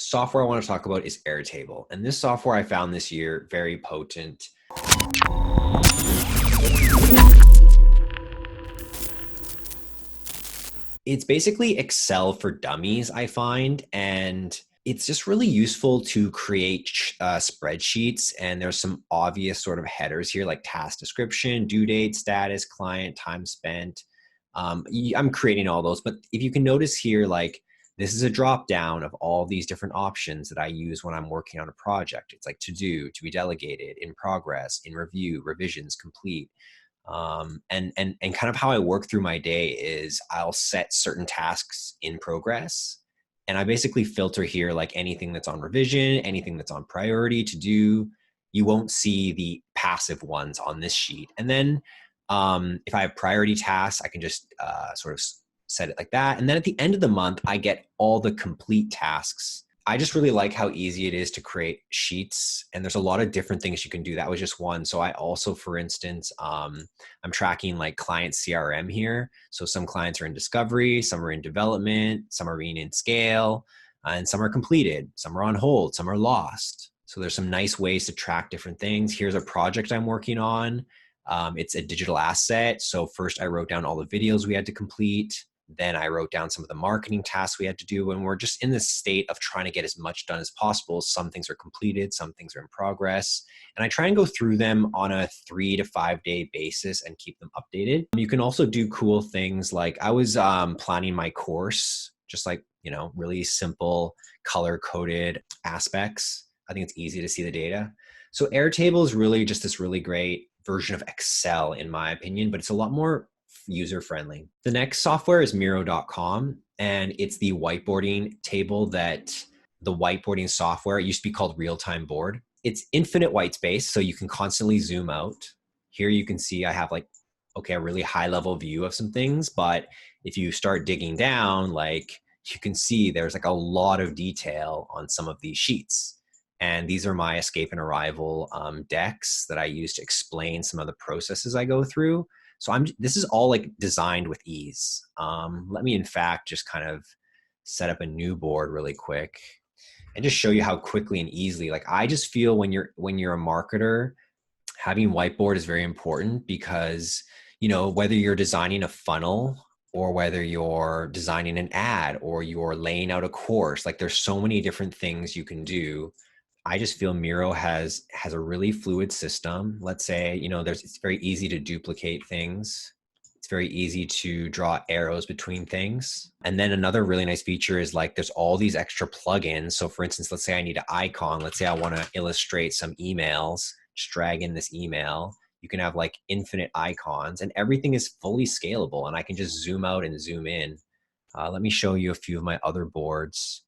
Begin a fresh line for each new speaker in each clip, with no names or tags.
software I want to talk about is Airtable. And this software I found this year, very potent. It's basically Excel for dummies, I find, and it's just really useful to create spreadsheets. And there's some obvious sort of headers here, like task description, due date, status, client, time spent. I'm creating all those, but if you can notice here, like this is a drop down of all these different options that I use when I'm working on a project. It's like to do, to be delegated, in progress, in review, revisions, complete. And kind of how I work through my day is I'll set certain tasks in progress, and I basically filter here like anything that's on revision, anything that's on priority to do. You won't see the passive ones on this sheet. And then if I have priority tasks, I can just sort of set it like that. And then at the end of the month, I get all the complete tasks. I just really like how easy it is to create sheets, and there's a lot of different things you can do. That was just one. So I also, for instance, I'm tracking like client CRM here. So some clients are in discovery, some are in development, some are in scale, and some are completed, some are on hold, some are lost. So there's some nice ways to track different things. Here's a project I'm working on. It's a digital asset. So first I wrote down all the videos we had to complete. Then I wrote down some of the marketing tasks we had to do, and we're just in this state of trying to get as much done as possible. Some things are completed, some things are in progress, and I try and go through them on a 3 to 5 day basis and keep them updated. You can also do cool things like I was planning my course, just like, really simple color coded aspects. I think it's easy to see the data. So Airtable is really just this really great version of Excel, in my opinion, but it's a lot more user-friendly. The next software is Miro.com, and it's the whiteboarding table that the whiteboarding software, it used to be called Real-Time Board. It's infinite white space, so you can constantly zoom out. Here you can see I have a really high level view of some things, but if you start digging down, you can see there's a lot of detail on some of these sheets. And these are my escape and arrival decks that I use to explain some of the processes I go through. So this is all designed with ease. Let me in fact just kind of set up a new board really quick and just show you how quickly and easily, I just feel when you're a marketer, having whiteboard is very important because, whether you're designing a funnel or whether you're designing an ad or you're laying out a course, there's so many different things you can do. I just feel Miro has a really fluid system. Let's say, it's very easy to duplicate things. It's very easy to draw arrows between things. And then another really nice feature is there's all these extra plugins. So for instance, let's say I need an icon. Let's say I want to illustrate some emails, just drag in this email. You can have infinite icons, and everything is fully scalable, and I can just zoom out and zoom in. Let me show you a few of my other boards.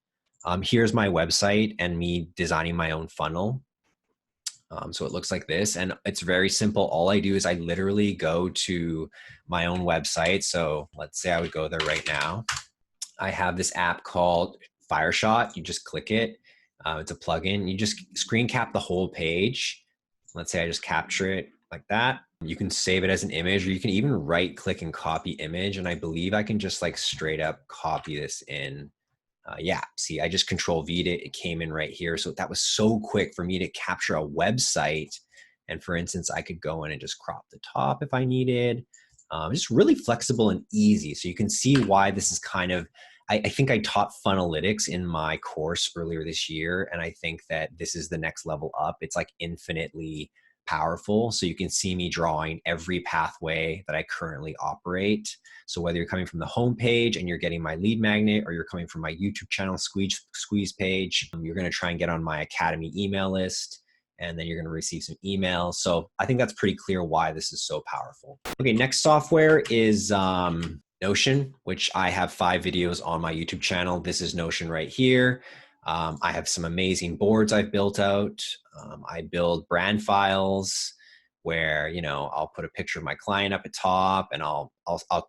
Here's my website and me designing my own funnel. So it looks like this, and it's very simple. All I do is I literally go to my own website. So let's say I would go there right now. I have this app called Fireshot. You just click it. It's a plugin. You just screen cap the whole page. Let's say I just capture it like that. You can save it as an image, or you can even right click and copy image. And I believe I can just straight up copy this in. See, I just Control V'd it. It came in right here. So that was so quick for me to capture a website. And for instance, I could go in and just crop the top if I needed. Just really flexible and easy. So you can see why this is kind of, I think I taught Funnelytics in my course earlier this year. And I think that this is the next level up. It's infinitely powerful. So you can see me drawing every pathway that I currently operate. So whether you're coming from the home page and you're getting my lead magnet, or you're coming from my YouTube channel squeeze page, you're going to try and get on my Academy email list, and then you're going to receive some emails. So I think that's pretty clear why this is so powerful. Okay, next software is Notion, which I have 5 videos on my YouTube channel. This is Notion right here. I have some amazing boards I've built out. I build brand files. where, you know, I'll put a picture of my client up at top, and I'll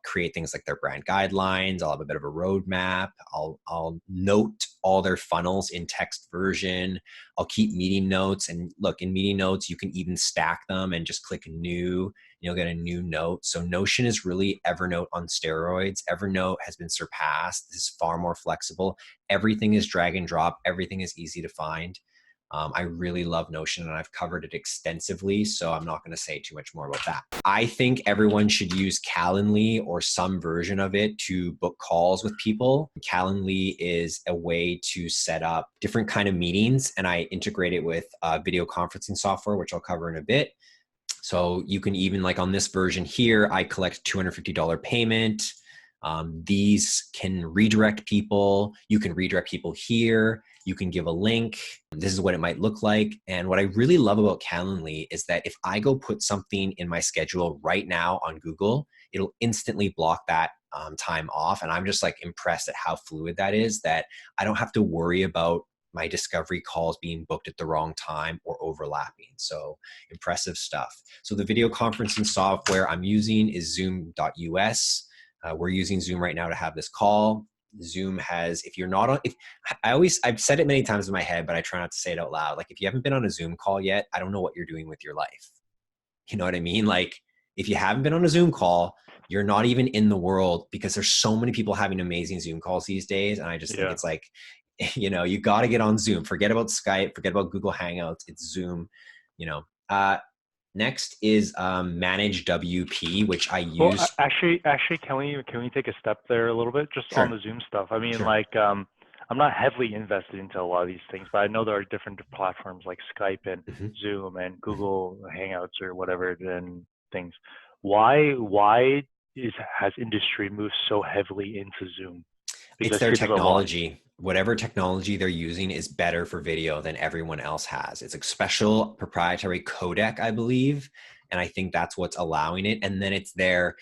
create things like their brand guidelines. I'll have a bit of a roadmap. I'll note all their funnels in text version. I'll keep meeting notes, and look, in meeting notes, you can even stack them and just click new. You'll get a new note. So Notion is really Evernote on steroids. Evernote has been surpassed. This is far more flexible. Everything is drag and drop. Everything is easy to find. I really love Notion, and I've covered it extensively, so I'm not going to say too much more about that. I think everyone should use Calendly or some version of it to book calls with people. Calendly is a way to set up different kind of meetings, and I integrate it with video conferencing software, which I'll cover in a bit. So you can even, like on this version here, I collect $250 payment. These can redirect people. You can redirect people here. You can give a link. This is what it might look like. And what I really love about Calendly is that if I go put something in my schedule right now on Google, it'll instantly block that time off. And I'm just like impressed at how fluid that is, that I don't have to worry about my discovery calls being booked at the wrong time or overlapping. So impressive stuff. So the video conferencing software I'm using is zoom.us. We're using Zoom right now to have this call. Zoom has, if you're not on, I've said it many times in my head, but I try not to say it out loud. Like, if you haven't been on a Zoom call yet, I don't know what you're doing with your life. You know what I mean? Like, if you haven't been on a Zoom call, you're not even in the world, because there's so many people having amazing Zoom calls these days. And I just think it's like, you know, you got to get on Zoom. Forget about Skype, forget about Google Hangouts. It's Zoom, you know. Next is Manage WP, which I use.
Well, actually, can we take a step there a little bit, just on the Zoom stuff? I mean, like, I'm not heavily invested into a lot of these things, but I know there are different platforms like Skype and Zoom and Google Hangouts or whatever and things. Why has industry moved so heavily into Zoom?
Because it's their technology. Whatever technology they're using is better for video than everyone else has. It's a special proprietary codec, I believe, and I think that's what's allowing it. And then it's their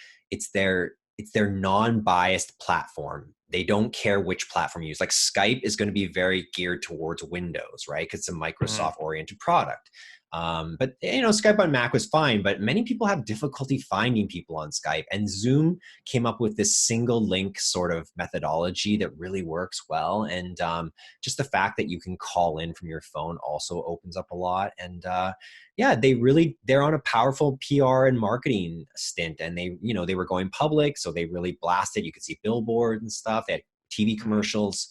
non-biased platform. They don't care which platform you use. Like, Skype is going to be very geared towards Windows, right? Because it's a Microsoft-oriented product. But, you know, Skype on Mac was fine, but many people have difficulty finding people on Skype. And Zoom came up with this single link sort of methodology that really works well. And just the fact that you can call in from your phone also opens up a lot. And yeah, they're on a powerful PR and marketing stint. And they were going public, so they really blasted. You could see billboards and stuff. They had TV commercials,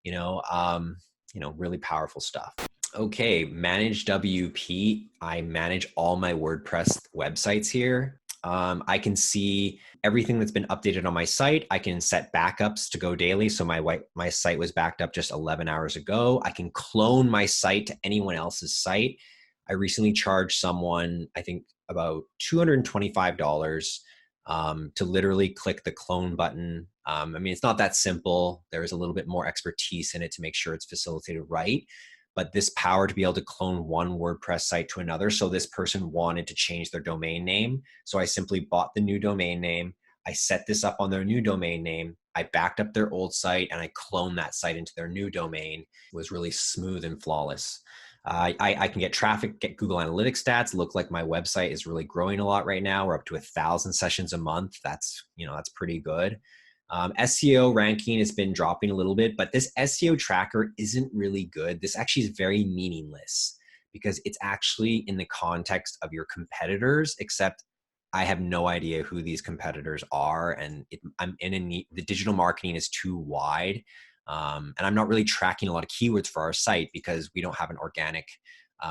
really powerful stuff. Okay, Manage WP. I manage all my WordPress websites here. I can see everything that's been updated on my site. I can set backups to go daily. So my site was backed up just 11 hours ago. I can clone my site to anyone else's site. I recently charged someone, I think, about $225 to literally click the clone button. I mean, it's not that simple. There's a little bit more expertise in it to make sure it's facilitated right. But this power to be able to clone one WordPress site to another. So this person wanted to change their domain name. So I simply bought the new domain name. I set this up on their new domain name. I backed up their old site and I cloned that site into their new domain. It was really smooth and flawless. I can get traffic, get Google Analytics stats. Look like my website is really growing a lot right now. We're up to 1,000 sessions a month. That's pretty good. SEO ranking has been dropping a little bit, but this SEO tracker isn't really good. This actually is very meaningless because it's actually in the context of your competitors, except I have no idea who these competitors are. And the digital marketing is too wide. And I'm not really tracking a lot of keywords for our site because we don't have an organic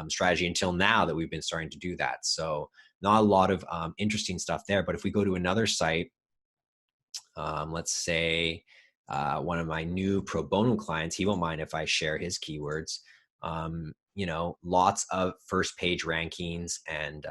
strategy until now that we've been starting to do that. So not a lot of interesting stuff there. But if we go to another site, let's say one of my new pro bono clients, he won't mind if I share his keywords. Lots of first page rankings and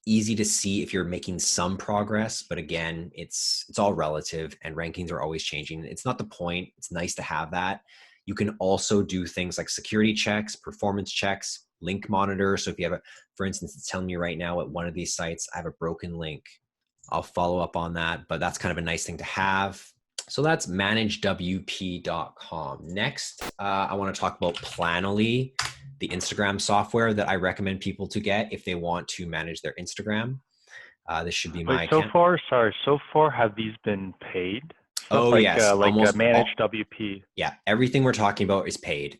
easy to see if you're making some progress. But again, it's all relative and rankings are always changing. It's not the point. It's nice to have that. You can also do things like security checks, performance checks, link monitor. So if you have for instance, it's telling me right now at one of these sites, I have a broken link. I'll follow up on that, but that's kind of a nice thing to have. So that's managewp.com. Next, I want to talk about Planoly. the Instagram software that I recommend people to get if they want to manage their Instagram. This should be
Wait,
my account.
so far have these been paid stuff
Oh yes,
like
almost
managed
all.
WP?
Yeah, everything we're talking about is paid.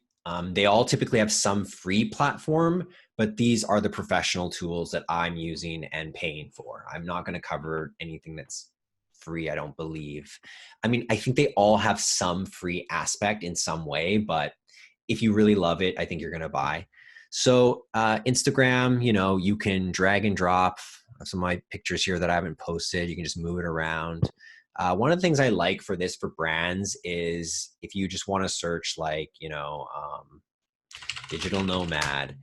They all typically have some free platform, but these are the professional tools that I'm using and paying for. I'm not going to cover anything that's free, I don't believe. I mean, I think they all have some free aspect in some way, but if you really love it, I think you're going to buy. So Instagram, you can drag and drop some of my pictures here that I haven't posted. You can just move it around. One of the things I like for this for brands is if you just want to search like, digital nomad,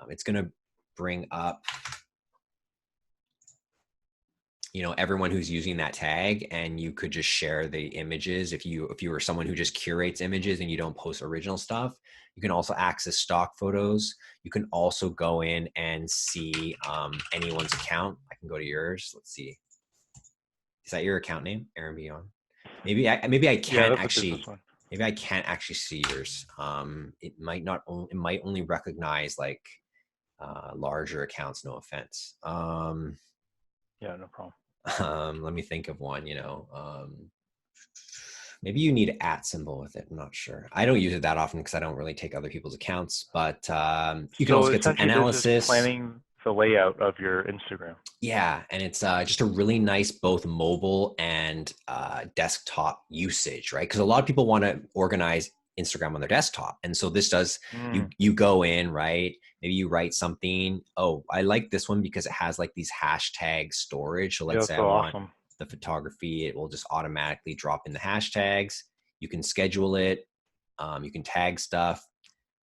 it's going to bring up, everyone who's using that tag, and you could just share the images. If you were someone who just curates images and you don't post original stuff, you can also access stock photos. You can also go in and see anyone's account. I can go to yours. Let's see. Is that your account name, Aaron Beyond? Maybe I
Yeah,
can't
that's a business
actually.
one.
Maybe I can't actually see yours. It might not. It might only recognize like larger accounts. No offense.
Yeah, no problem.
Let me think of one. Maybe you need an at symbol with it. I'm not sure. I don't use it that often because I don't really take other people's accounts. But you can
So
also get some
essentially, this is
analysis.
planning the layout of your Instagram.
Yeah, and it's just a really nice both mobile and desktop usage, right? Because a lot of people want to organize Instagram on their desktop, and so this does. You
Mm,
you go in, right? Maybe you write something. Oh, I like this one because it has like these hashtag storage. So
yeah,
let's
that's
say I
so
want
awesome.
the photography, it will just automatically drop in the hashtags. You can schedule it. You can tag stuff.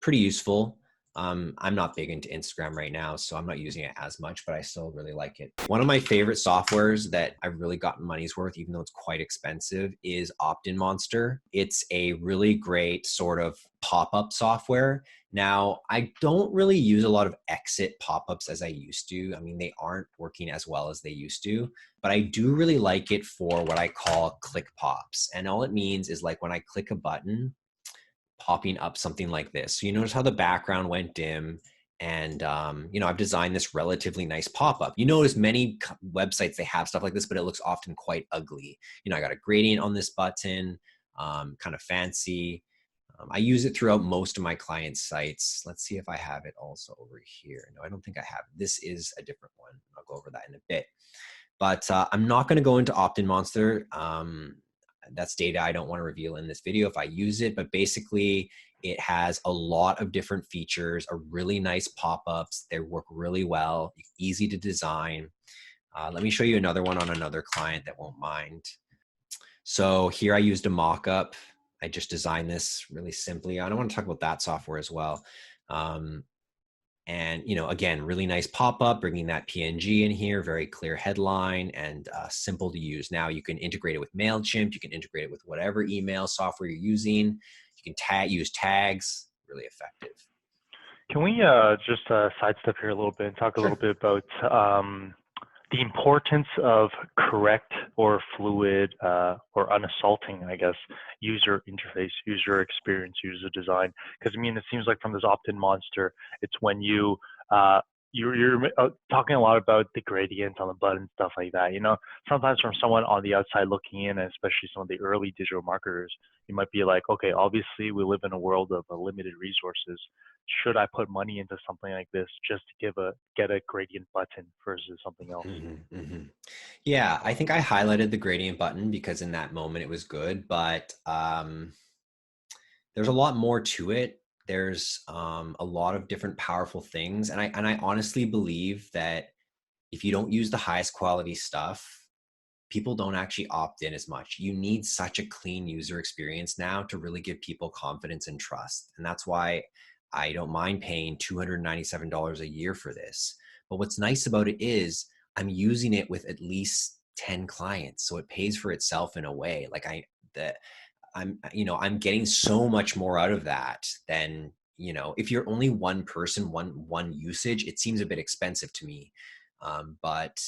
Pretty useful. I'm not big into Instagram right now, so I'm not using it as much, but I still really like it. One of my favorite softwares that I've really gotten money's worth, even though it's quite expensive, is Optinmonster. It's a really great sort of pop-up software. Now, I don't really use a lot of exit pop-ups as I used to. I mean, they aren't working as well as they used to, but I do really like it for what I call click pops. And all it means is like when I click a button, popping up something like this. So you notice how the background went dim, and I've designed this relatively nice pop-up. You notice many websites, they have stuff like this, but it looks often quite ugly. I got a gradient on this button, kind of fancy. I use it throughout most of my clients' sites. Let's see if I have it also over here. No, I don't think I have. This is a different one. I'll go over that in a bit. But I'm not going to go into Optinmonster. That's data I don't want to reveal in this video if I use it, but basically it has a lot of different features, a really nice pop-ups. They work really well, easy to design. Let me show you another one on another client that won't mind. So here I used a mock-up. I just designed this really simply. I don't want to talk about that software as well. And, again, really nice pop-up, bringing that PNG in here, very clear headline and simple to use. Now you can integrate it with Mailchimp. You can integrate it with whatever email software you're using. You can use tags, really effective.
Can we just sidestep here a little bit and talk a little
Sure.
bit about the importance of correct or fluid or unassaulting, I guess, user interface, user experience, user design? Because I mean, it seems like from this Optinmonster, it's when uh, you're talking a lot about the gradient on the button, stuff like that. Sometimes from someone on the outside looking in, and especially some of the early digital marketers, you might be like, okay, obviously we live in a world of limited resources. Should I put money into something like this just to get a gradient button versus something else?
Yeah, I think I highlighted the gradient button because in that moment it was good, but there's a lot more to it. There's a lot of different powerful things, and I honestly believe that if you don't use the highest quality stuff, people don't actually opt in as much. You need such a clean user experience now to really give people confidence and trust. And that's why I don't mind paying $297 a year for this. But what's nice about it is I'm using it with at least 10 clients. So it pays for itself in a way. Like I'm getting so much more out of that than, if you're only one person, one usage, it seems a bit expensive to me. But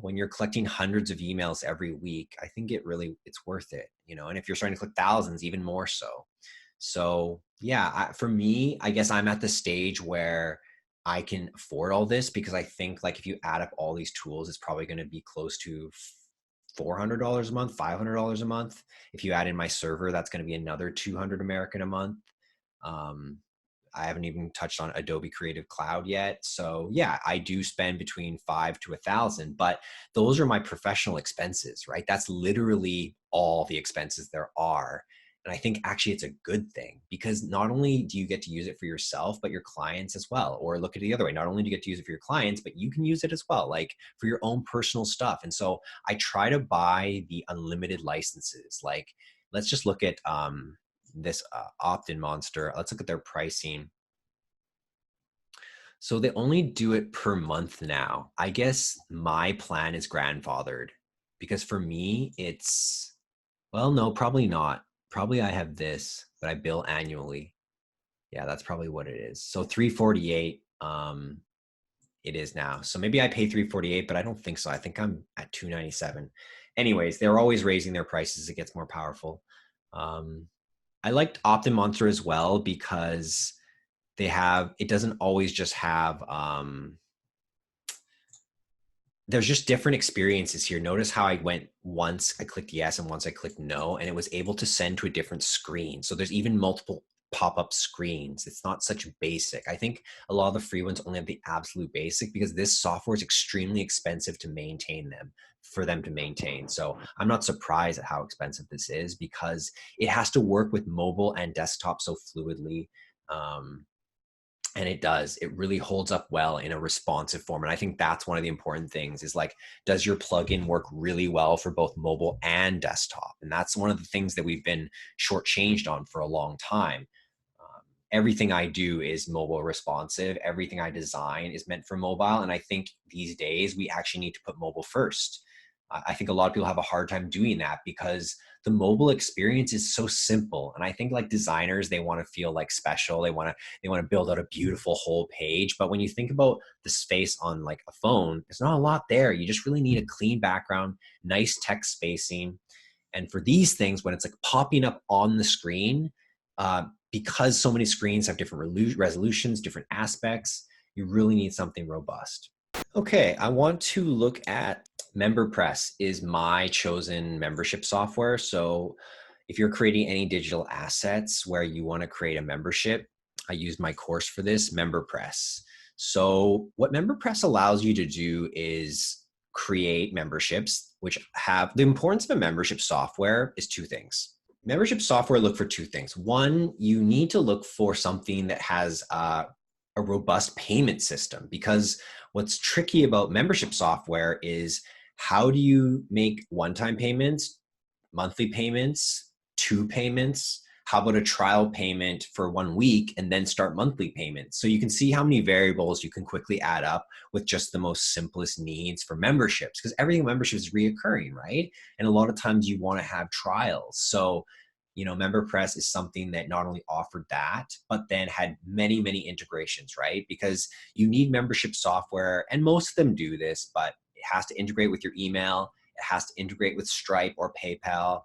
when you're collecting hundreds of emails every week, I think it's worth it, and if you're starting to collect thousands, even more so. So yeah, for me, I guess I'm at the stage where I can afford all this because I think like if you add up all these tools, it's probably going to be close to $400 a month, $500 a month. If you add in my server, that's going to be another 200 American a month. Um, I haven't even touched on Adobe Creative Cloud yet. So yeah, I do spend between 5 to 1,000, but those are my professional expenses, right? That's literally all the expenses there are. And I think actually it's a good thing because not only do you get to use it for yourself, but your clients as well. Or look at it the other way. Not only do you get to use it for your clients, but you can use it as well, like for your own personal stuff. And so I try to buy the unlimited licenses. Like let's just look at this Optinmonster. Let's look at their pricing. So they only do it per month now. I guess my plan is grandfathered because for me, it's, well, no, probably not. Probably I have this, but I bill annually. Yeah, that's probably what it is. So 348 it is now. So maybe I pay 348, but I don't think so. I think I'm at 297. Anyways, they're always raising their prices. It gets more powerful. I liked Optinmonster as well because they have, it doesn't always just have there's just different experiences here. Notice how I went once I clicked yes and once I clicked no, and it was able to send to a different screen. So there's even multiple pop-up screens. It's not such basic. I think a lot of the free ones only have the absolute basic because this software is extremely expensive to maintain them, for them to maintain. So I'm not surprised at how expensive this is because it has to work with mobile and desktop so fluidly. And it does, it really holds up well in a responsive form. And I think that's one of the important things is like, does your plugin work really well for both mobile and desktop? And that's one of the things that we've been shortchanged on for a long time. Everything I do is mobile responsive. Everything I design is meant for mobile. And I think these days we actually need to put mobile first. I think a lot of people have a hard time doing that because the mobile experience is so simple. And I think like designers, they want to feel like special. They want to build out a beautiful whole page. But when you think about the space on like a phone, there's not a lot there. You just really need a clean background, nice text spacing. And for these things, when it's like popping up on the screen, because so many screens have different resolutions, different aspects, you really need something robust. Okay, I want to look at MemberPress is my chosen membership software. So if you're creating any digital assets where you want to create a membership, I used my course for this, MemberPress. So what MemberPress allows you to do is create memberships, which have the importance of a membership software is two things. Membership software look for two things. One, you need to look for something that has a robust payment system because what's tricky about membership software is how do you make one-time payments, monthly payments, two payments? How about a trial payment for 1 week and then start monthly payments? So you can see how many variables you can quickly add up with just the most simplest needs for memberships because everything membership is reoccurring, right? And a lot of times you want to have trials. So MemberPress is something that not only offered that, but then had many, many integrations, right? Because you need membership software, and most of them do this, but it has to integrate with your email. It has to integrate with Stripe or PayPal.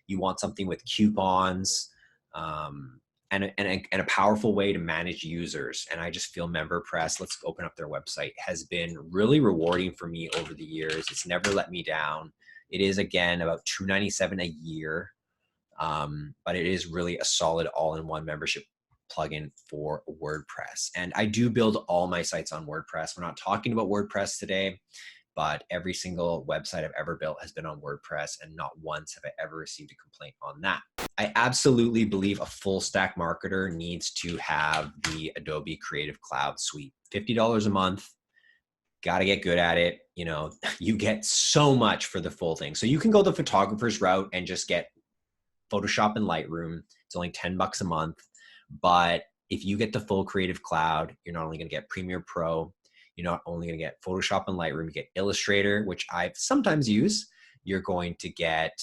You want something with coupons and a powerful way to manage users. And I just feel MemberPress, let's open up their website, has been really rewarding for me over the years. It's never let me down. It is, again, about $297 a year. But it is really a solid all-in-one membership plugin for WordPress. And I do build all my sites on WordPress. We're not talking about WordPress today, but every single website I've ever built has been on WordPress, and not once have I ever received a complaint on that. I absolutely believe a full stack marketer needs to have the Adobe Creative Cloud suite. $50 a month, got to get good at it. You get so much for the full thing. So you can go the photographer's route and just get Photoshop and Lightroom. It's only $10 a month. But if you get the full Creative Cloud, you're not only going to get Premiere Pro, you're not only going to get Photoshop and Lightroom, you get Illustrator, which I sometimes use. You're going to get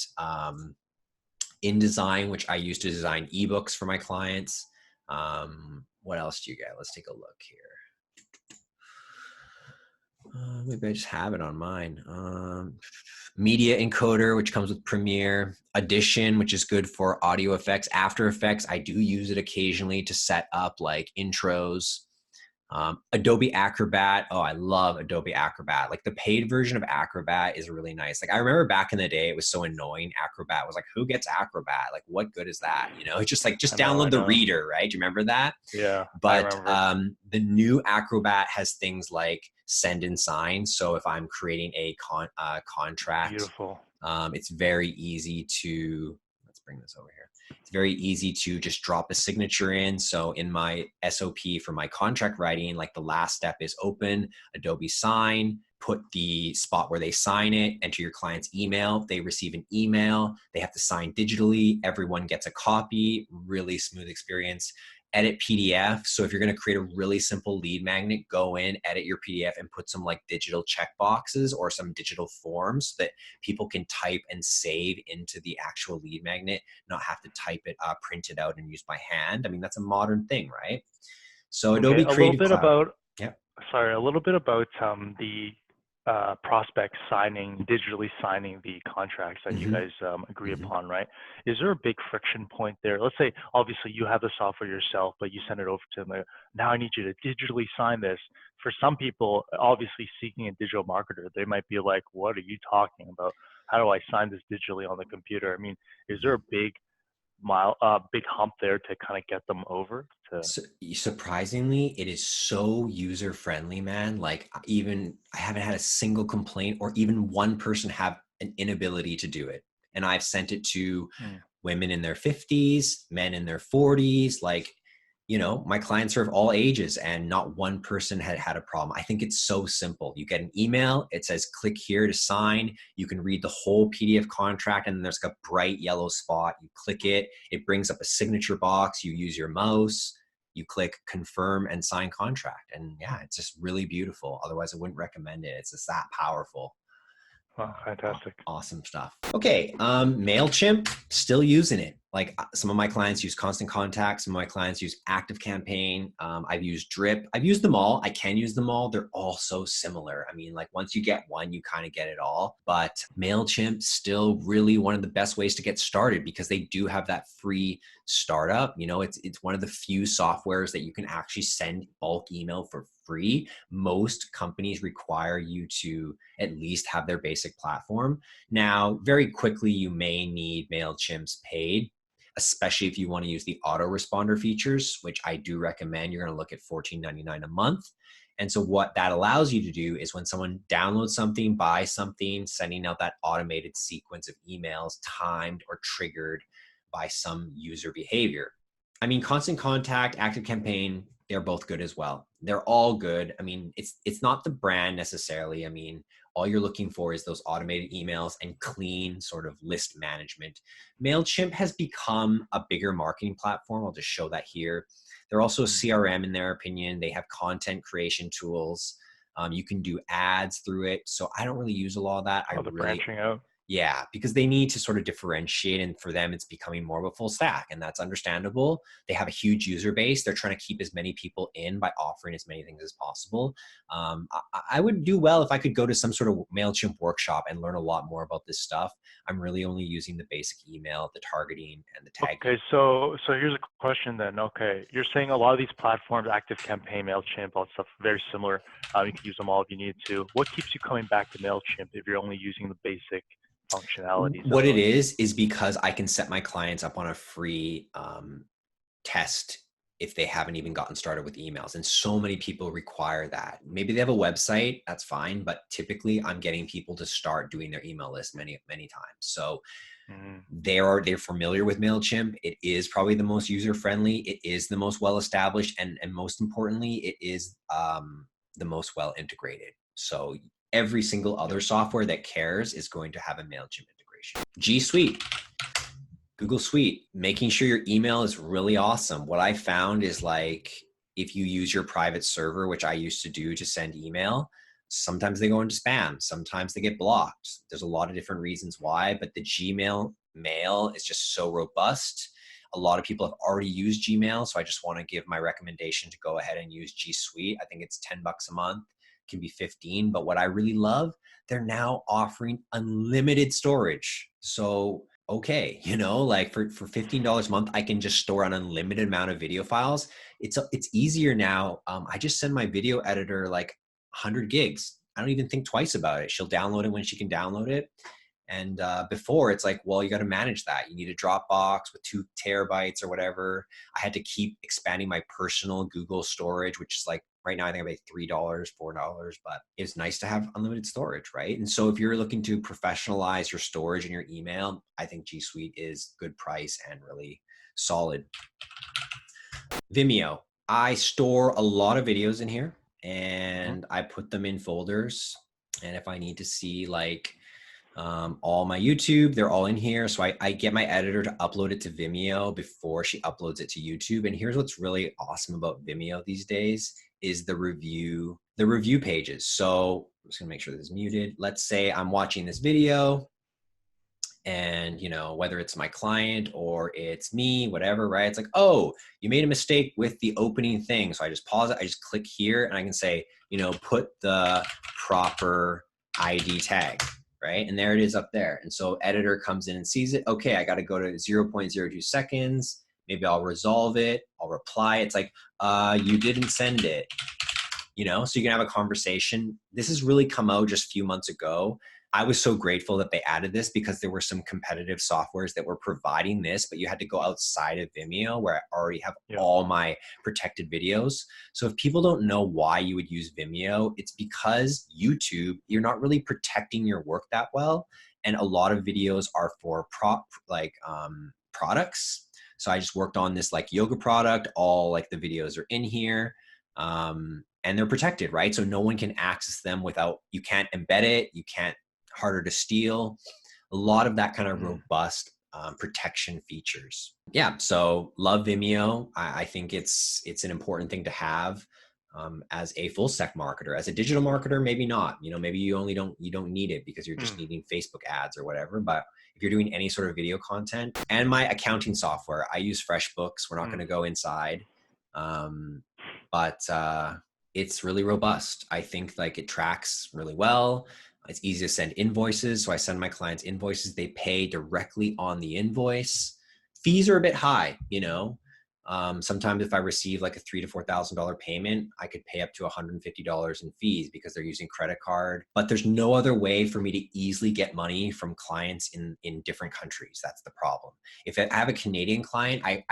InDesign, which I use to design ebooks for my clients. What else do you get? Let's take a look here. Maybe I just have it on mine. Media Encoder, which comes with Premiere. Audition, which is good for audio effects. After Effects, I do use it occasionally to set up like intros. Adobe Acrobat. Oh, I love Adobe Acrobat. Like the paid version of Acrobat is really nice. Like I remember back in the day, it was so annoying. Acrobat was like, who gets Acrobat? Like, what good is that? You know, it's just like, just
I
download the
know.
reader, right? Do you remember that?
Yeah, I
But
remember.
the new Acrobat has things like send and sign. So if I'm creating a contract,
Beautiful.
it's very easy to, let's bring this over here. It's very easy to just drop a signature in. So in my SOP for my contract writing, like the last step is open Adobe Sign, put the spot where they sign it, enter your client's email. They receive an email. They have to sign digitally. Everyone gets a copy. Really smooth experience. Edit PDF. So if you're going to create a really simple lead magnet, go in, edit your PDF and put some like digital check boxes or some digital forms that people can type and save into the actual lead magnet, not have to type it, print it out and use by hand. I mean, that's a modern thing, right? So
Okay,
Adobe
a little
Creative
bit
Cloud.
about
Yeah.
sorry, a little bit about the prospect digitally signing the contracts that you
Mm-hmm.
guys agree
Mm-hmm.
upon, right? Is there a big friction point there? Let's say, obviously, you have the software yourself, but you send it over to them. Like, now I need you to digitally sign this. For some people, obviously seeking a digital marketer, they might be like, "What are you talking about? How do I sign this digitally on the computer?" I mean, is there
Mm-hmm.
a big hump there to kind of get them over to?
So, surprisingly, it is so user friendly, man. Like even I haven't had a single complaint or even one person have an inability to do it. And I've sent it to
Hmm.
women in their 50s, men in their 40s. Like, you know, my clients are of all ages and not one person had had a problem. I think it's so simple. You get an email, it says click here to sign. You can read the whole PDF contract and then there's like a bright yellow spot. You click it, it brings up a signature box. You use your mouse, you click confirm and sign contract. And yeah, it's just really beautiful. Otherwise, I wouldn't recommend it. It's just that powerful.
Wow, fantastic.
Awesome stuff. Okay, Mailchimp, still using it. Like some of my clients use Constant Contact, some of my clients use Active Campaign. I've used Drip. I've used them all. I can use them all. They're all so similar. I mean, like once you get one, you kind of get it all. But Mailchimp still really one of the best ways to get started because they do have that free startup. You know, it's one of the few softwares that you can actually send bulk email for free. Most companies require you to at least have their basic platform. Now, very quickly, you may need Mailchimp Spade, especially if you want to use the autoresponder features, which I do recommend. You're going to look at $14.99 a month. And so what that allows you to do is when someone downloads something, buys something, sending out that automated sequence of emails timed or triggered by some user behavior. I mean, Constant Contact, Active Campaign, they're both good as well. They're all good. I mean, it's not the brand necessarily. I mean, all you're looking for is those automated emails and clean sort of list management. Mailchimp has become a bigger marketing platform. I'll just show that here. They're also a CRM in their opinion. They have content creation tools. You can do ads through it. So I don't really use a lot of that. I
Oh, the
really,
branching out.
yeah, because they need to sort of differentiate. And for them, it's becoming more of a full stack. And that's understandable. They have a huge user base. They're trying to keep as many people in by offering as many things as possible. I would do well if I could go to some sort of MailChimp workshop and learn a lot more about this stuff. I'm really only using the basic email, the targeting, and the tagging.
Okay, so here's a question then. Okay, you're saying a lot of these platforms, Active Campaign, Mailchimp, all that stuff, very similar. You can use them all if you need to. What keeps you coming back to Mailchimp if you're only using the basic functionalities of
What it
those?
is because I can set my clients up on a free test if they haven't even gotten started with emails. And so many people require that. Maybe they have a website, that's fine. But typically I'm getting people to start doing their email list many, many times. So
Mm-hmm.
they're familiar with Mailchimp. It is probably the most user-friendly. It is the most well-established. And most importantly, it is the most well-integrated. So every single other software that cares is going to have a Mailchimp integration. G Suite. Google Suite, making sure your email is really awesome. What I found is like if you use your private server, which I used to do to send email, sometimes they go into spam, sometimes they get blocked. There's a lot of different reasons why, but the Gmail mail is just so robust. A lot of people have already used Gmail, so I just want to give my recommendation to go ahead and use G Suite. I think it's $10 a month. can be 15. But what I really love, they're now offering unlimited storage. So, okay, you know, like for $15 a month, I can just store an unlimited amount of video files. It's easier now. I just send my video editor like 100 gigs. I don't even think twice about it. She'll download it when she can download it. And before, it's like, well, you got to manage that. You need a Dropbox with 2 terabytes or whatever. I had to keep expanding my personal Google storage, which is like right now I think I pay $3, $4, but it's nice to have unlimited storage, right? And so if you're looking to professionalize your storage in your email, I think G Suite is good price and really solid. Vimeo. I store a lot of videos in here, and I put them in folders. And if I need to see like all my YouTube, they're all in here. So I get my editor to upload it to Vimeo before she uploads it to YouTube. And here's what's really awesome about Vimeo these days is the review pages. So I'm just gonna make sure this is muted. Let's say I'm watching this video, and you know, whether it's my client or it's me, whatever, right? It's like, oh, you made a mistake with the opening thing. So I just pause it, I just click here, and I can say, you know, put the proper ID tag, right? And there it is up there. And so editor comes in and sees it. Okay, I got to go to 0.02 seconds. Maybe I'll resolve it. I'll reply. It's like, you didn't send it, you know? So you can have a conversation. This has really come out just a few months ago. I was so grateful that they added this because there were some competitive softwares that were providing this, but you had to go outside of Vimeo where I already have all my protected videos. So if people don't know why you would use Vimeo, it's because YouTube, you're not really protecting your work that well. And a lot of videos are for products. So I just worked on this like yoga product, all like the videos are in here. And they're protected, right? So no one can access them without, you can't embed it, you can't, harder to steal, a lot of that kind of robust protection features. Yeah, so love Vimeo. I think it's an important thing to have as a full stack marketer. As a digital marketer, maybe not. You know, maybe you don't need it because you're just needing Facebook ads or whatever. But if you're doing any sort of video content, and my accounting software, I use FreshBooks. We're not going to go inside, but it's really robust. I think like it tracks really well. It's easy to send invoices. So I send my clients invoices. They pay directly on the invoice. Fees are a bit high, you know. Sometimes if I receive like a $3,000 to $4,000 payment, I could pay up to $150 in fees because they're using credit card. But there's no other way for me to easily get money from clients in different countries. That's the problem. If I have a Canadian client, I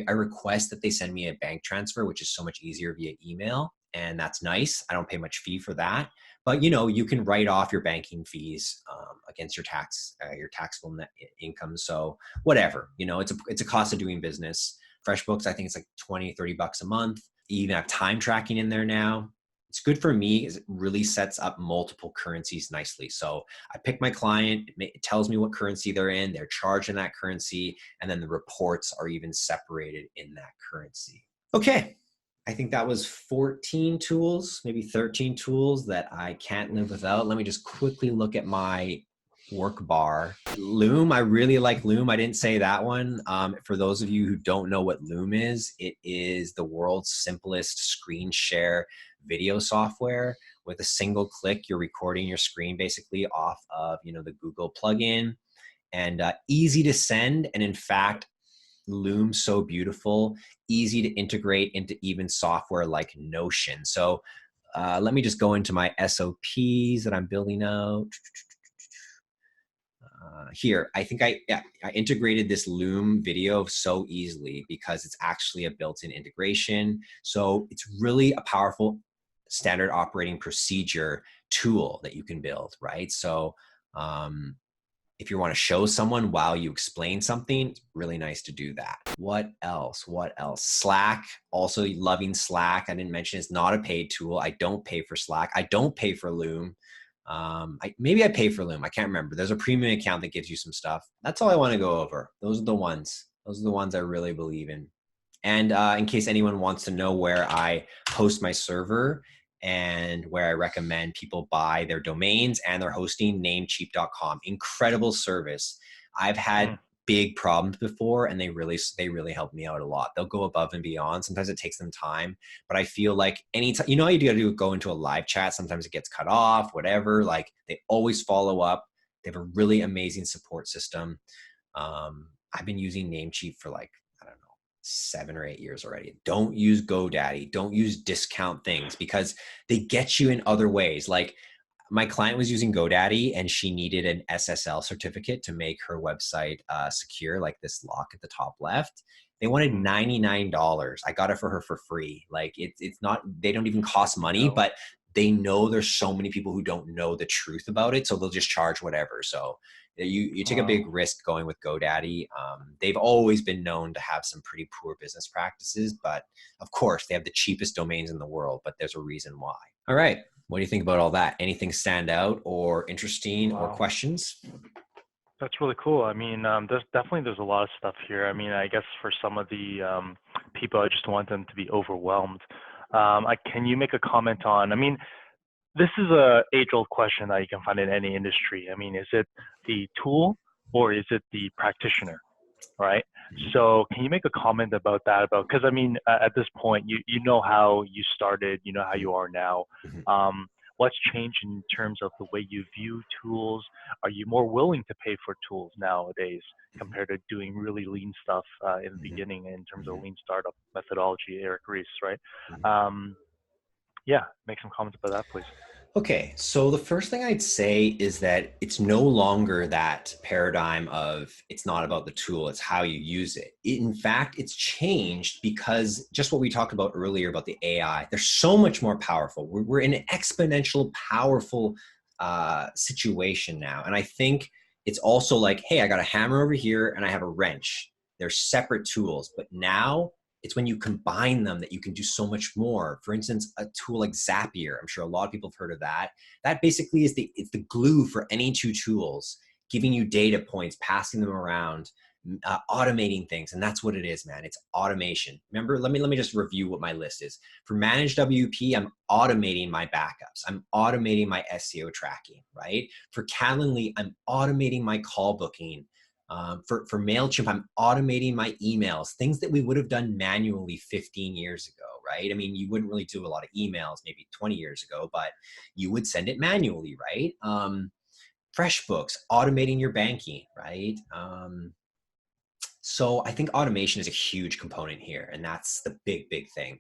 request that they send me a bank transfer, which is so much easier via email. And that's nice. I don't pay much fee for that. But you know, you can write off your banking fees against your taxable net income. So whatever, you know, it's a cost of doing business. FreshBooks, I think it's like $20-$30 a month. You even have time tracking in there now. It's good for me because it really sets up multiple currencies nicely. So I pick my client, it tells me what currency they're in, they're charged in that currency, and then the reports are even separated in that currency. Okay. I think that was 14 tools, maybe 13 tools that I can't live without. Let me just quickly look at my work bar. Loom, I really like Loom. I didn't say that one. For those of you who don't know what Loom is, it is the world's simplest screen share video software. With a single click, you're recording your screen basically off of, you know, the Google plugin, and easy to send. And in fact, Loom so beautiful, easy to integrate into even software like Notion. So let me just go into my SOPs that I'm building out. Here, I think I integrated this Loom video so easily because it's actually a built-in integration. So it's really a powerful standard operating procedure tool that you can build, right? So if you want to show someone while you explain something, it's really nice to do that. What else? Slack, also loving Slack. I didn't mention it's not a paid tool. I don't pay for Slack. I don't pay for Loom. Maybe I pay for Loom. I can't remember. There's a premium account that gives you some stuff. That's all I want to go over. Those are the ones. Those are the ones I really believe in. And in case anyone wants to know where I host my server, and where I recommend people buy their domains and their hosting, namecheap.com. Incredible service. I've had big problems before, and they really help me out a lot. They'll go above and beyond. Sometimes it takes them time, but I feel like anytime, you know, how you got to do, go into a live chat. Sometimes it gets cut off, whatever. Like they always follow up. They have a really amazing support system. I've been using Namecheap for like, I don't know, 7 or 8 years already. Don't use GoDaddy. Don't use discount things because they get you in other ways. Like my client was using GoDaddy and she needed an SSL certificate to make her website secure, like this lock at the top left. They wanted $99. I got it for her for free. Like it's not, they don't even cost money, but they know there's so many people who don't know the truth about it. So they'll just charge whatever. So you take a big risk going with GoDaddy. They've always been known to have some pretty poor business practices, but of course they have the cheapest domains in the world, but there's a reason why. All right. What do you think about all that? Anything stand out or interesting or questions?
That's really cool. I mean, there's a lot of stuff here. I mean, I guess for some of the people, I just want them to be overwhelmed. Can you make a comment on, I mean, this is a age-old question that you can find in any industry. I mean, is it the tool or is it the practitioner, right? So can you make a comment about that? Because I mean, at this point, you know how you started, you know how you are now. What's changed in terms of the way you view tools? Are you more willing to pay for tools nowadays compared to doing really lean stuff in the beginning in terms of lean startup methodology, Eric Ries, right? Yeah, make some comments about that, please.
Okay, so the first thing I'd say is that it's no longer that paradigm of it's not about the tool, it's how you use it. In fact, it's changed because just what we talked about earlier about the AI, they're so much more powerful. We're in an exponential, powerful situation now. And I think it's also like, hey, I got a hammer over here and I have a wrench. They're separate tools, but now it's when you combine them that you can do so much more. For instance, a tool like Zapier, I'm sure a lot of people have heard of that. That basically is it's the glue for any two tools, giving you data points, passing them around, automating things. And that's what it is, man. It's automation. Remember, let me just review what my list is. For Managed WP, I'm automating my backups. I'm automating my SEO tracking, right? For Calendly, I'm automating my call booking. For Mailchimp, I'm automating my emails, things that we would have done manually 15 years ago, right? I mean, you wouldn't really do a lot of emails maybe 20 years ago, but you would send it manually, right? FreshBooks, automating your banking, right? So I think automation is a huge component here, and that's the big thing.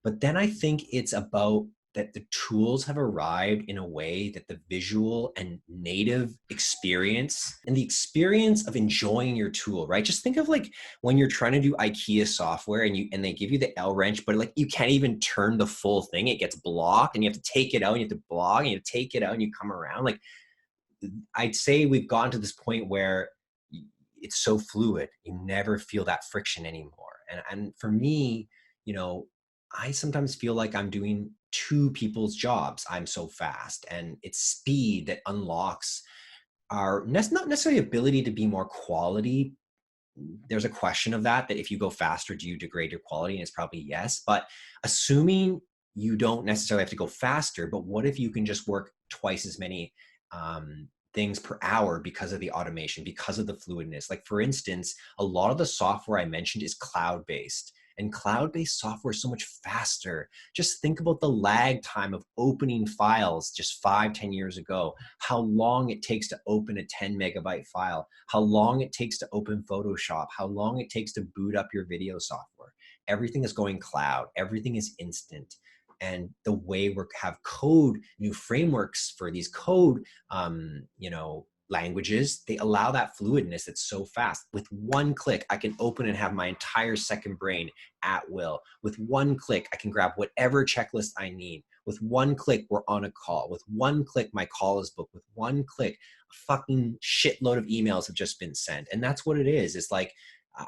But then I think it's about that the tools have arrived in a way that the visual and native experience and the experience of enjoying your tool, right? Just think of like when you're trying to do IKEA software and they give you the L wrench, but like you can't even turn the full thing. It gets blocked and you have to take it out and you have to block and you have to take it out and you come around. Like I'd say we've gotten to this point where it's so fluid. You never feel that friction anymore. And for me, you know, I sometimes feel like I'm doing two people's jobs. I'm so fast, and it's speed that unlocks our not necessarily ability to be more quality. There's a question of that if you go faster, do you degrade your quality? And it's probably yes. But assuming you don't necessarily have to go faster, but what if you can just work twice as many things per hour because of the automation, because of the fluidness? Like for instance, a lot of the software I mentioned is cloud-based. And cloud-based software is so much faster. Just think about the lag time of opening files just 5-10 years ago, how long it takes to open a 10 megabyte file, how long it takes to open Photoshop, how long it takes to boot up your video software. Everything is going cloud. Everything is instant. And the way we have code, new frameworks for these code, languages, they allow that fluidness that's so fast. With one click, I can open and have my entire second brain at will. With one click, I can grab whatever checklist I need. With one click, we're on a call. With one click, my call is booked. With one click, a fucking shitload of emails have just been sent. And that's what it is. It's like,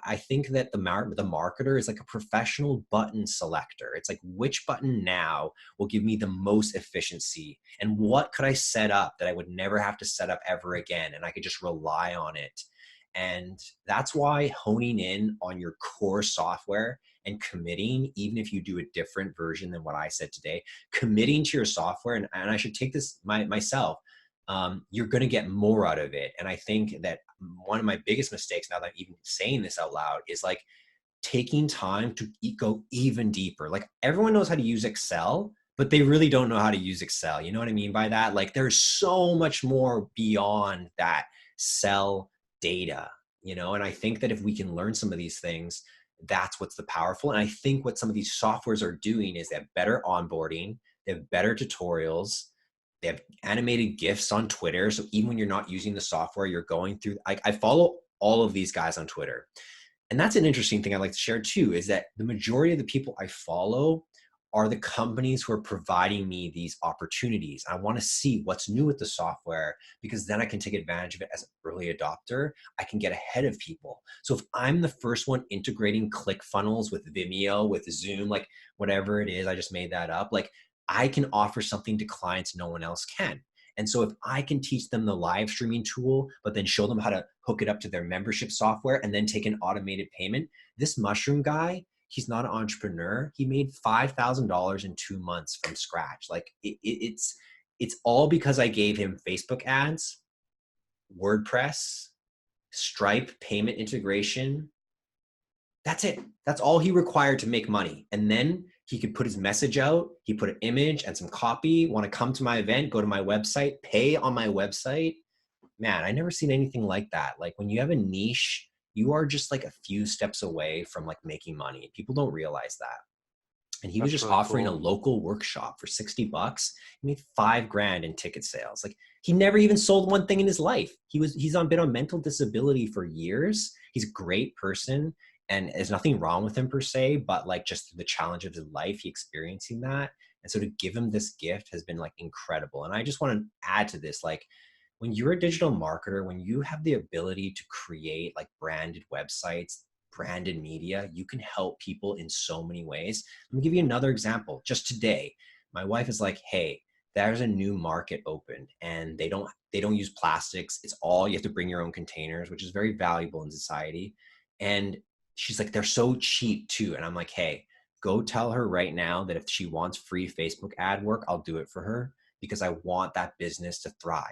I think that the marketer is like a professional button selector. It's like, which button now will give me the most efficiency? And what could I set up that I would never have to set up ever again? And I could just rely on it. And that's why honing in on your core software and committing, even if you do a different version than what I said today, committing to your software. And I should take this myself. you're going to get more out of it. And I think that one of my biggest mistakes, now that I'm even saying this out loud, is like taking time to go even deeper. Like everyone knows how to use Excel, but they really don't know how to use Excel. You know what I mean by that? Like there's so much more beyond that cell data, you know? And I think that if we can learn some of these things, that's what's the powerful. And I think what some of these softwares are doing is they have better onboarding, they have better tutorials, they have animated GIFs on Twitter. So even when you're not using the software, you're going through, I follow all of these guys on Twitter. And that's an interesting thing I'd like to share too, is that the majority of the people I follow are the companies who are providing me these opportunities. I want to see what's new with the software, because then I can take advantage of it as an early adopter. I can get ahead of people. So if I'm the first one integrating ClickFunnels with Vimeo, with Zoom, like whatever it is, I just made that up, like I can offer something to clients no one else can. And so if I can teach them the live streaming tool, but then show them how to hook it up to their membership software and then take an automated payment, this mushroom guy, he's not an entrepreneur. He made $5,000 in 2 months from scratch. Like it's all because I gave him Facebook ads, WordPress, Stripe payment integration. That's it. That's all he required to make money. And then he could put his message out. He put an image and some copy. Want to come to my event, go to my website, pay on my website. Man, I never seen anything like that. Like when you have a niche, you are just like a few steps away from like making money. People don't realize that. And he was
That's
just
really
offering a
cool.
local workshop for $60. He made $5,000 in ticket sales. Like he never even sold one thing in his life. He's been on mental disability for years. He's a great person and there's nothing wrong with him per se, but like just the challenge of his life, he experiencing that. And so to give him this gift has been like incredible. And I just want to add to this, like when you're a digital marketer, when you have the ability to create like branded websites, branded media, you can help people in so many ways. Let me give you another example. Just today, my wife is like, hey, there's a new market opened and they don't use plastics. It's all, you have to bring your own containers, which is very valuable in society. And she's like, they're so cheap too. And I'm like, hey, go tell her right now that if she wants free Facebook ad work, I'll do it for her because I want that business to thrive.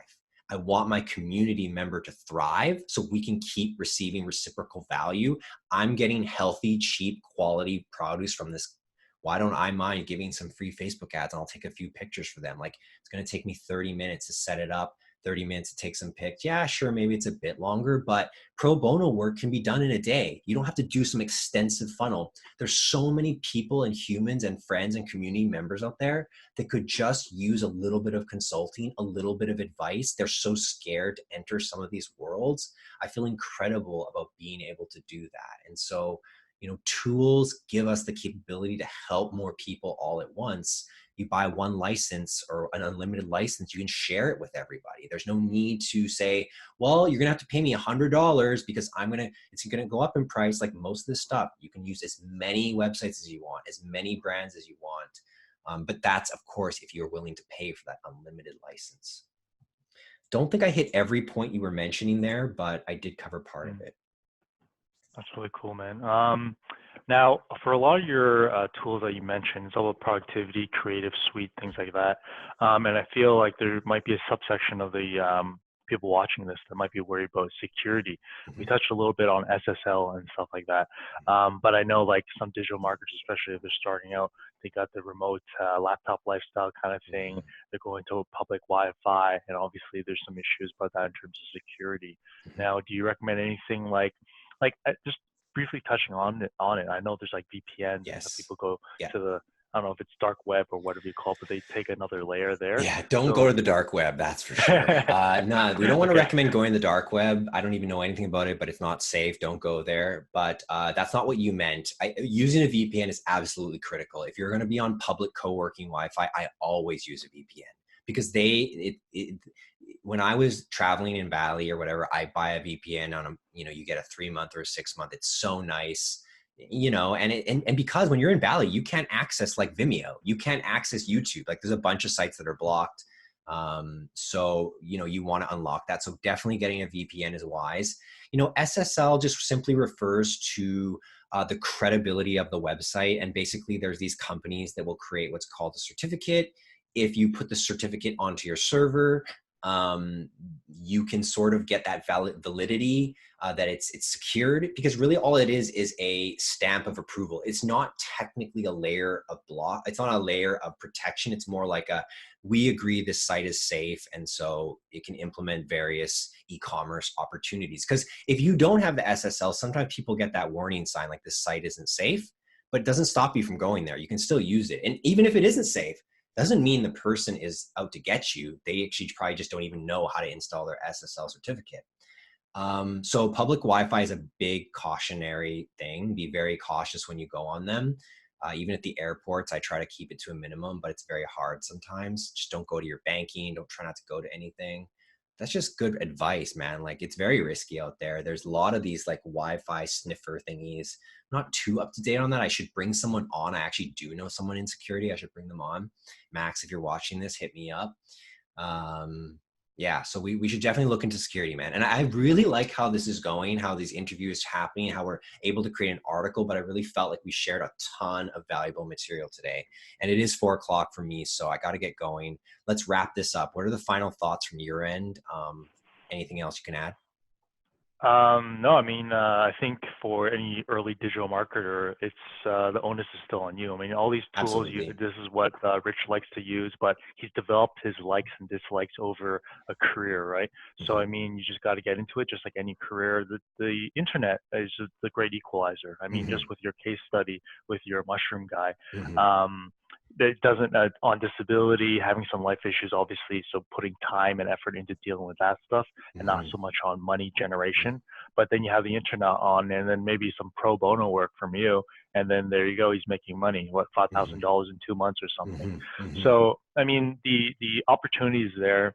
I want my community member to thrive so we can keep receiving reciprocal value. I'm getting healthy, cheap, quality produce from this. Why don't I mind giving some free Facebook ads and I'll take a few pictures for them? Like it's going to take me 30 minutes to set it up, 30 minutes to take some pics. Yeah, sure, maybe it's a bit longer, but pro bono work can be done in a day. You don't have to do some extensive funnel. There's so many people and humans and friends and community members out there that could just use a little bit of consulting, a little bit of advice. They're so scared to enter some of these worlds. I feel incredible about being able to do that. And so, you know, tools give us the capability to help more people all at once. You buy one license or an unlimited license, you can share it with everybody. There's no need to say, well, you're gonna have to pay me $100 because it's gonna go up in price. Like most of this stuff, you can use as many websites as you want, as many brands as you want. But that's, of course, if you're willing to pay for that unlimited license. Don't think I hit every point you were mentioning there, but I did cover part of it.
That's really cool, man. Now, for a lot of your tools that you mentioned, it's all about productivity, creative suite, things like that. And I feel like there might be a subsection of the people watching this that might be worried about security. We
Mm-hmm.
touched a little bit on SSL and stuff like that. But I know like some digital marketers, especially if they're starting out, they got the remote laptop lifestyle kind of thing.
Mm-hmm.
They're going to a public Wi-Fi, and obviously there's some issues about that in terms of security.
Mm-hmm.
Now, do you recommend anything like just briefly touching on it, I know there's like VPNs and some
Yes.
people go
Yeah.
to the, I don't know if it's dark web or whatever you call it, but they take another layer there.
Yeah, don't go
So
to the dark web, that's for sure. No, we don't want to
okay.
recommend going to the dark web. I don't even know anything about it, but it's not safe. Don't go there. But that's not what you meant. Using a VPN is absolutely critical. If you're going to be on public co-working Wi-Fi, I always use a VPN because when I was traveling in Bali or whatever, I buy a VPN on you get a 3 month or a 6 month. It's so nice. And because when you're in Bali, you can't access like Vimeo, you can't access YouTube. Like there's a bunch of sites that are blocked. So you want to unlock that. So definitely getting a VPN is wise. SSL just simply refers to the credibility of the website. And basically there's these companies that will create what's called a certificate. If you put the certificate onto your server, you can sort of get that validity that it's secured, because really all it is a stamp of approval. It's not technically a layer of block. It's not a layer of protection. It's more like we agree this site is safe, and so it can implement various e-commerce opportunities. Because if you don't have the SSL, sometimes people get that warning sign like this site isn't safe, but it doesn't stop you from going there. You can still use it. And even if it isn't safe, doesn't mean the person is out to get you. They actually probably just don't even know how to install their SSL certificate. So public Wi-Fi is a big cautionary thing. Be very cautious when you go on them. Even at the airports, I try to keep it to a minimum, but it's very hard sometimes. Just don't go to your banking. Don't try not to go to anything. That's just good advice, man. Like, it's very risky out there. There's a lot of these like Wi-Fi sniffer thingies. I'm not too up to date on that. I should bring someone on. I actually do know someone in security. I should bring them on. Max, if you're watching this, hit me up. Yeah, so we should definitely look into security, man. And I really like how this is going, how these interviews are happening, how we're able to create an article, but I really felt like we shared a ton of valuable material today. And it is 4 o'clock for me, so I got to get going. Let's wrap this up. What are the final thoughts from your end? Anything else you can add?
No, I mean, I think for any early digital marketer, it's the onus is still on you. I mean, all these tools,
Absolutely.
this is what Rich likes to use, but he's developed his likes and dislikes over a career, right? So, I mean, you just got to get into it, just like any career. The internet is just the great equalizer. I mean, just with your case study with your mushroom guy, it doesn't on disability, having some life issues, obviously. So putting time and effort into dealing with that stuff, and not so much on money generation. But then you have the internet on, and then maybe some pro bono work from you, and then there you go. He's making money. What, $5,000 in 2 months or something? So I mean, the opportunity is there.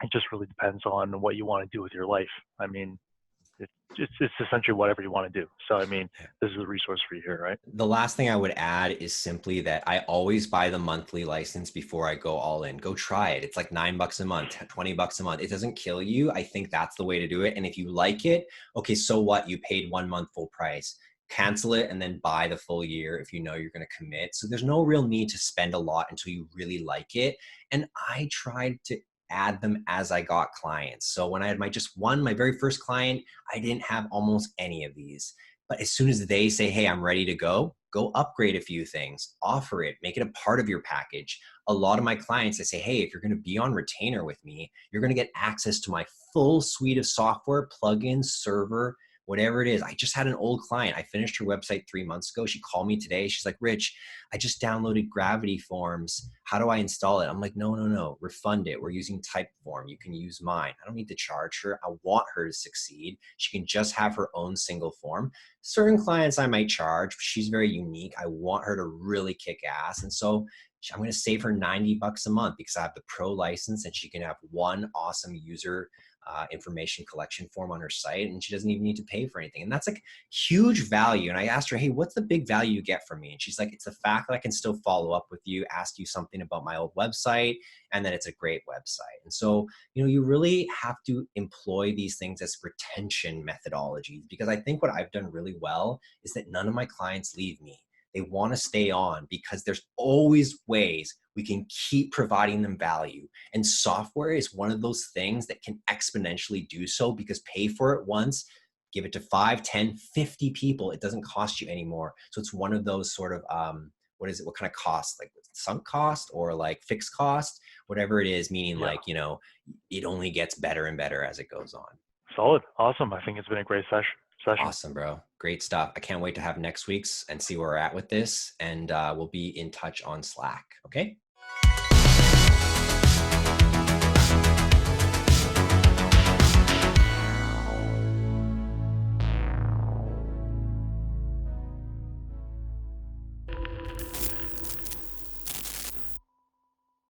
It just really depends on what you want to do with your life. I mean, it's essentially whatever you want to do. So I mean, this is a resource for you here, right?
The last thing I would add is simply that I always buy the monthly license before I go all in. Go try it. It's like $9 a month, $20 a month. It doesn't kill you. I think that's the way to do it. And if you like it, okay, so what? You paid 1 month full price. Cancel it and then buy the full year if you know you're going to commit. So there's no real need to spend a lot until you really like it. And I tried to add them as I got clients. So when I had my very first client, I didn't have almost any of these. But as soon as they say, hey, I'm ready to go upgrade a few things, offer it, make it a part of your package. A lot of my clients, they say, hey, if you're going to be on retainer with me, you're going to get access to my full suite of software, plugins, server, whatever it is. I just had an old client. I finished her website 3 months ago. She called me today. She's like, Rich, I just downloaded Gravity Forms. How do I install it? I'm like, no, refund it. We're using Typeform. You can use mine. I don't need to charge her. I want her to succeed. She can just have her own single form. Certain clients I might charge. She's very unique. I want her to really kick ass. And so I'm going to save her $90 a month because I have the pro license, and she can have one awesome user information collection form on her site, and she doesn't even need to pay for anything. And that's like huge value. And I asked her, hey, what's the big value you get from me? And she's like, it's the fact that I can still follow up with you, ask you something about my old website, and then it's a great website. And so, you really have to employ these things as retention methodologies, because I think what I've done really well is that none of my clients leave me. They want to stay on because there's always ways we can keep providing them value. And software is one of those things that can exponentially do so, because pay for it once, give it to 5, 10, 50 people. It doesn't cost you anymore. So it's one of those sort of, what is it? What kind of cost? Like sunk cost or like fixed cost, whatever it is, meaning like, it only gets better and better as it goes on.
Solid. Awesome. I think it's been a great session.
Awesome, bro. Great stuff. I can't wait to have next week's and see where we're at with this. And we'll be in touch on Slack. Okay.